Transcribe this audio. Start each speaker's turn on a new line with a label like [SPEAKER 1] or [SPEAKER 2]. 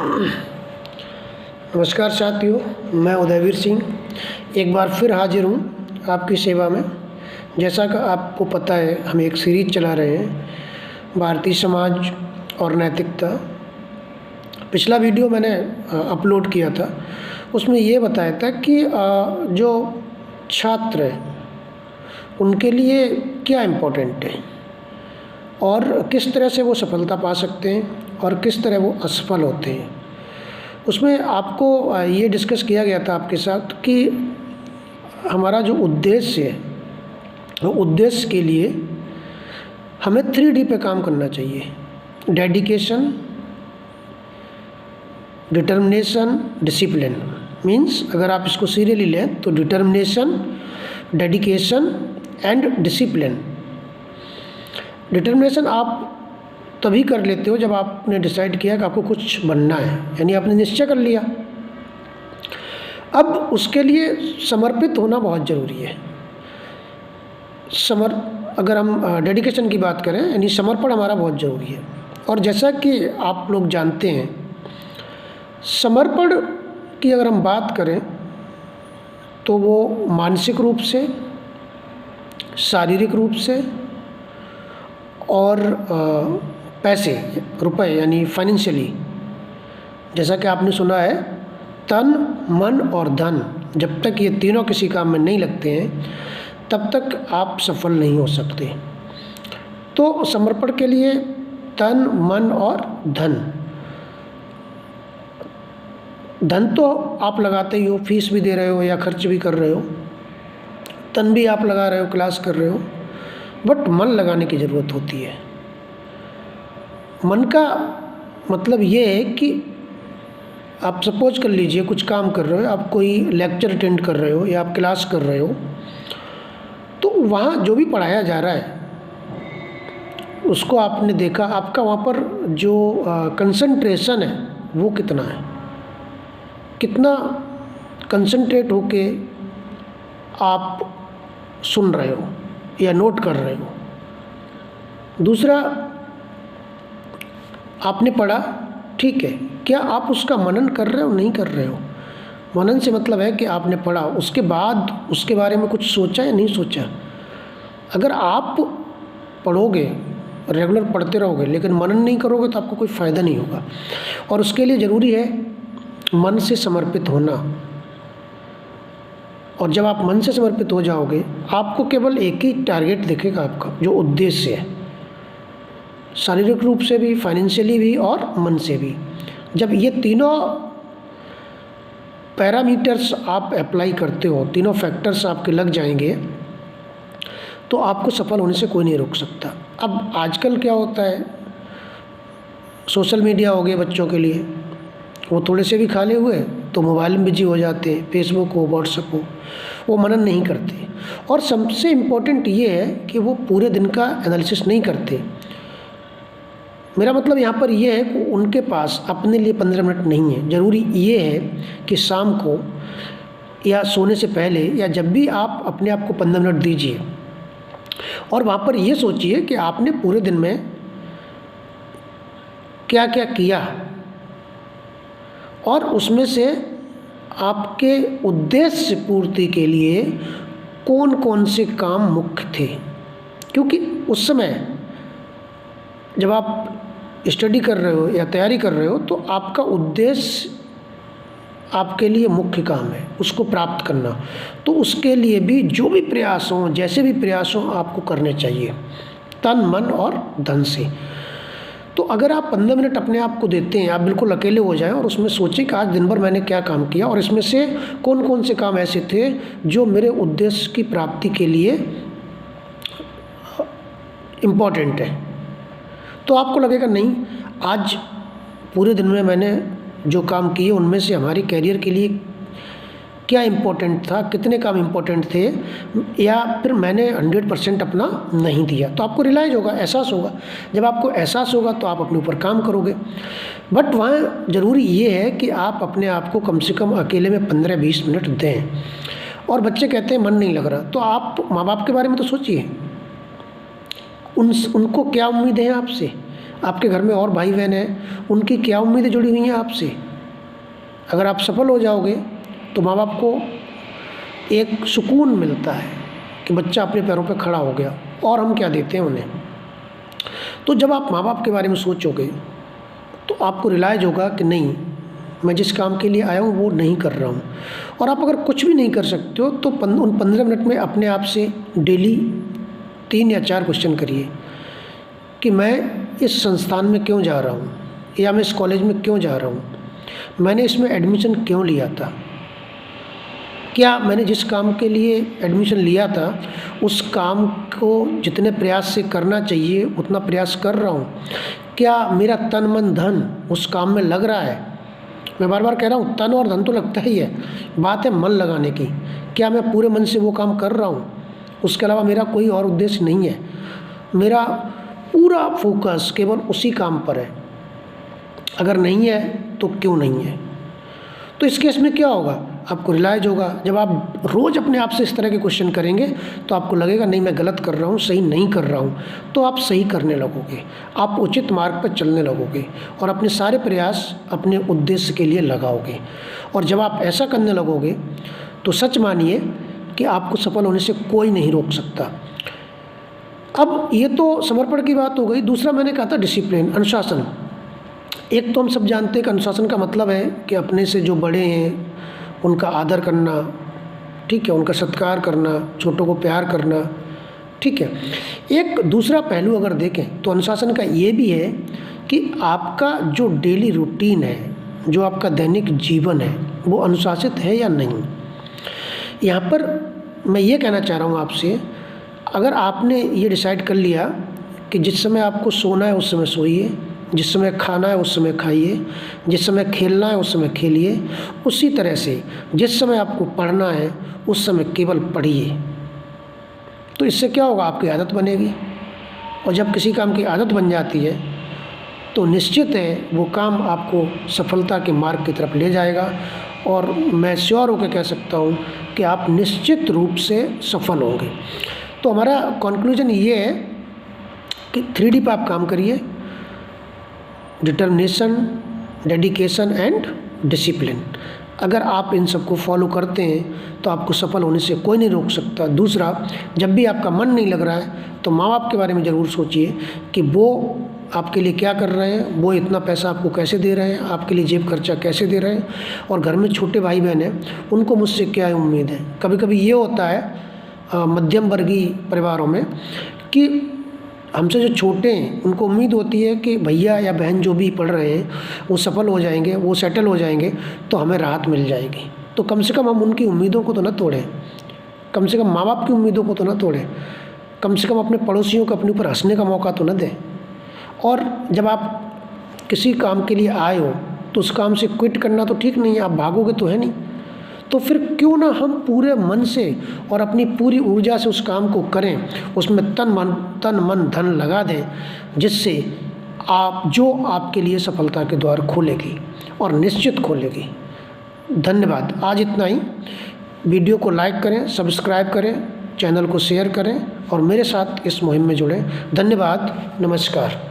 [SPEAKER 1] नमस्कार साथियों, मैं उदयवीर सिंह एक बार फिर हाजिर हूँ आपकी सेवा में। जैसा कि आपको पता है, हम एक सीरीज चला रहे हैं भारतीय समाज और नैतिकता। पिछला वीडियो मैंने अपलोड किया था, उसमें ये बताया था कि जो छात्र हैं उनके लिए क्या इम्पोर्टेंट है और किस तरह से वो सफलता पा सकते हैं और किस तरह वो असफल होते हैं। उसमें आपको ये डिस्कस किया गया था आपके साथ कि हमारा जो उद्देश्य है, वो उद्देश्य के लिए हमें 3D पे काम करना चाहिए। Dedication, determination, discipline. मीन्स अगर आप इसको सीरियली लें तो determination, dedication and discipline. Determination आप तभी कर लेते हो जब आपने डिसाइड किया कि आपको कुछ बनना है, यानी आपने निश्चय कर लिया। अब उसके लिए समर्पित होना बहुत ज़रूरी है। अगर हम डेडिकेशन की बात करें, यानी समर्पण हमारा बहुत ज़रूरी है। और जैसा कि आप लोग जानते हैं, समर्पण की अगर हम बात करें तो वो मानसिक रूप से, शारीरिक रूप से और पैसे, रुपए यानी फाइनेंशियली, जैसा कि आपने सुना है तन, मन और धन, जब तक ये तीनों किसी काम में नहीं लगते हैं तब तक आप सफल नहीं हो सकते। तो समर्पण के लिए तन, मन और धन तो आप लगाते ही हो, फीस भी दे रहे हो या खर्च भी कर रहे हो, तन भी आप लगा रहे हो, क्लास कर रहे हो, बट मन लगाने की ज़रूरत होती है। मन का मतलब ये है कि आप सपोज कर लीजिए कुछ काम कर रहे हो, आप कोई लेक्चर अटेंड कर रहे हो या आप क्लास कर रहे हो, तो वहाँ जो भी पढ़ाया जा रहा है उसको आपने देखा, आपका वहाँ पर जो कंसंट्रेशन है वो कितना है, कितना कंसंट्रेट होके आप सुन रहे हो या नोट कर रहे हो। दूसरा, आपने पढ़ा, ठीक है, क्या आप उसका मनन कर रहे हो, नहीं कर रहे हो। मनन से मतलब है कि आपने पढ़ा, उसके बाद उसके बारे में कुछ सोचा या नहीं सोचा। अगर आप पढ़ोगे, रेगुलर पढ़ते रहोगे लेकिन मनन नहीं करोगे तो आपको कोई फ़ायदा नहीं होगा। और उसके लिए ज़रूरी है मन से समर्पित होना। और जब आप मन से समर्पित हो जाओगे, आपको केवल एक ही टारगेट दिखेगा, आपका जो उद्देश्य है, शारीरिक रूप से भी, फाइनेंशियली भी और मन से भी। जब ये तीनों पैरामीटर्स आप अप्लाई करते हो, तीनों फैक्टर्स आपके लग जाएंगे, तो आपको सफल होने से कोई नहीं रोक सकता। अब आजकल क्या होता है, सोशल मीडिया हो गए बच्चों के लिए, वो थोड़े से भी खाले हुए तो मोबाइल में बिजी हो जाते हैं, फेसबुक हो, व्हाट्सएप हो, वो मनन नहीं करते। और सबसे इम्पोर्टेंट ये है कि वो पूरे दिन का एनालिसिस नहीं करते। मेरा मतलब यहाँ पर ये है कि उनके पास अपने लिए 15 मिनट नहीं है। ज़रूरी ये है कि शाम को या सोने से पहले या जब भी आप अपने आप को 15 मिनट दीजिए और वहाँ पर ये सोचिए कि आपने पूरे दिन में क्या क्या किया और उसमें से आपके उद्देश्य पूर्ति के लिए कौन कौन से काम मुख्य थे। क्योंकि उस समय जब आप स्टडी कर रहे हो या तैयारी कर रहे हो तो आपका उद्देश्य आपके लिए मुख्य काम है, उसको प्राप्त करना। तो उसके लिए भी जो भी प्रयास हों, जैसे भी प्रयास हों, आपको करने चाहिए तन, मन और धन से। तो अगर आप 15 मिनट अपने आप को देते हैं, आप बिल्कुल अकेले हो जाएं और उसमें सोचें कि आज दिन भर मैंने क्या काम किया और इसमें से कौन कौन से काम ऐसे थे जो मेरे उद्देश्य की प्राप्ति के लिए इम्पोर्टेंट है। तो आपको लगेगा नहीं, आज पूरे दिन में मैंने जो काम किए उनमें से हमारी कैरियर के लिए क्या इम्पोर्टेंट था, कितने काम इम्पोर्टेंट थे, या फिर मैंने 100% अपना नहीं दिया। तो आपको रियलाइज़ होगा, एहसास होगा। जब आपको एहसास होगा तो आप अपने ऊपर काम करोगे। बट वहाँ ज़रूरी ये है कि आप अपने आप को कम से कम अकेले में 15-20 मिनट दें। और बच्चे कहते हैं मन नहीं लग रहा, तो आप माँ बाप के बारे में तो सोचिए, उनको क्या उम्मीद है आपसे। आपके घर में और भाई बहन हैं, उनकी क्या उम्मीदें जुड़ी हुई हैं आपसे। अगर आप सफल हो जाओगे तो माँ बाप को एक सुकून मिलता है कि बच्चा अपने पैरों पे खड़ा हो गया, और हम क्या देते हैं उन्हें। तो जब आप माँ बाप के बारे में सोचोगे तो आपको रियलाइज़ होगा कि नहीं, मैं जिस काम के लिए आया हूँ वो नहीं कर रहा हूँ। और आप अगर कुछ भी नहीं कर सकते हो तो उन 15 मिनट में अपने आप से डेली 3 या 4 क्वेश्चन करिए कि मैं इस संस्थान में क्यों जा रहा हूँ, या मैं इस कॉलेज में क्यों जा रहा हूँ, मैंने इसमें एडमिशन क्यों लिया था, क्या मैंने जिस काम के लिए एडमिशन लिया था उस काम को जितने प्रयास से करना चाहिए उतना प्रयास कर रहा हूँ, क्या मेरा तन मन धन उस काम में लग रहा है। मैं बार बार कह रहा हूँ, तन और धन तो लगता ही है, बात है मन लगाने की। क्या मैं पूरे मन से वो काम कर रहा हूँ, उसके अलावा मेरा कोई और उद्देश्य नहीं है, मेरा पूरा फोकस केवल उसी काम पर है। अगर नहीं है तो क्यों नहीं है। तो इस केस में क्या होगा, आपको रियलाइज होगा, जब आप रोज़ अपने आप से इस तरह के क्वेश्चन करेंगे तो आपको लगेगा नहीं मैं गलत कर रहा हूँ, सही नहीं कर रहा हूँ, तो आप सही करने लगोगे, आप उचित मार्ग पर चलने लगोगे और अपने सारे प्रयास अपने उद्देश्य के लिए लगाओगे। और जब आप ऐसा करने लगोगे तो सच मानिए कि आपको सफल होने से कोई नहीं रोक सकता। अब ये तो समर्पण की बात हो गई। दूसरा मैंने कहा था डिसिप्लिन, अनुशासन। एक तो हम सब जानते हैं कि अनुशासन का मतलब है कि अपने से जो बड़े हैं उनका आदर करना, ठीक है, उनका सत्कार करना, छोटों को प्यार करना, ठीक है। एक दूसरा पहलू अगर देखें तो अनुशासन का ये भी है कि आपका जो डेली रूटीन है, जो आपका दैनिक जीवन है, वो अनुशासित है या नहीं। यहाँ पर मैं ये कहना चाह रहा हूँ आपसे, अगर आपने ये डिसाइड कर लिया कि जिस समय आपको सोना है उस समय सोइए, जिस समय खाना है उस समय खाइए, जिस समय खेलना है उस समय खेलिए, उसी तरह से जिस समय आपको पढ़ना है उस समय केवल पढ़िए, तो इससे क्या होगा, आपकी आदत बनेगी। और जब किसी काम की आदत बन जाती है तो निश्चित है वो काम आपको सफलता के मार्ग की तरफ ले जाएगा। और मैं श्योर होकर कह सकता हूँ कि आप निश्चित रूप से सफल होंगे। तो हमारा कंक्लूजन ये है कि 3D पर आप काम करिए, डिटर्मिनेशन, डेडिकेशन एंड डिसिप्लिन। अगर आप इन सबको फॉलो करते हैं तो आपको सफल होने से कोई नहीं रोक सकता। दूसरा, जब भी आपका मन नहीं लग रहा है तो माँ बाप के बारे में ज़रूर सोचिए कि वो आपके लिए क्या कर रहे हैं, वो इतना पैसा आपको कैसे दे रहे हैं, आपके लिए जेब खर्चा कैसे दे रहे हैं, और घर में छोटे भाई बहन हैं उनको मुझसे क्या उम्मीद है। कभी कभी ये होता है मध्यम वर्गीय परिवारों में कि हमसे जो छोटे हैं उनको उम्मीद होती है कि भैया या बहन जो भी पढ़ रहे हैं वो सफल हो जाएंगे, वो सेटल हो जाएंगे तो हमें राहत मिल जाएगी। तो कम से कम हम उनकी उम्मीदों को तो ना तोड़ें, कम से कम माँ बाप की उम्मीदों को तो ना तोड़ें, कम से कम अपने पड़ोसियों को अपने ऊपर हंसने का मौका तो ना दें। और जब आप किसी काम के लिए आए हो तो उस काम से क्विट करना तो ठीक नहीं है, आप भागोगे तो है नहीं। तो फिर क्यों ना हम पूरे मन से और अपनी पूरी ऊर्जा से उस काम को करें, उसमें तन मन धन लगा दें, जिससे आपके लिए सफलता के द्वार खोलेगी और निश्चित खोलेगी। धन्यवाद। आज इतना ही। वीडियो को लाइक करें, सब्सक्राइब करें, चैनल को शेयर करें और मेरे साथ इस मुहिम में जुड़ें। धन्यवाद। नमस्कार।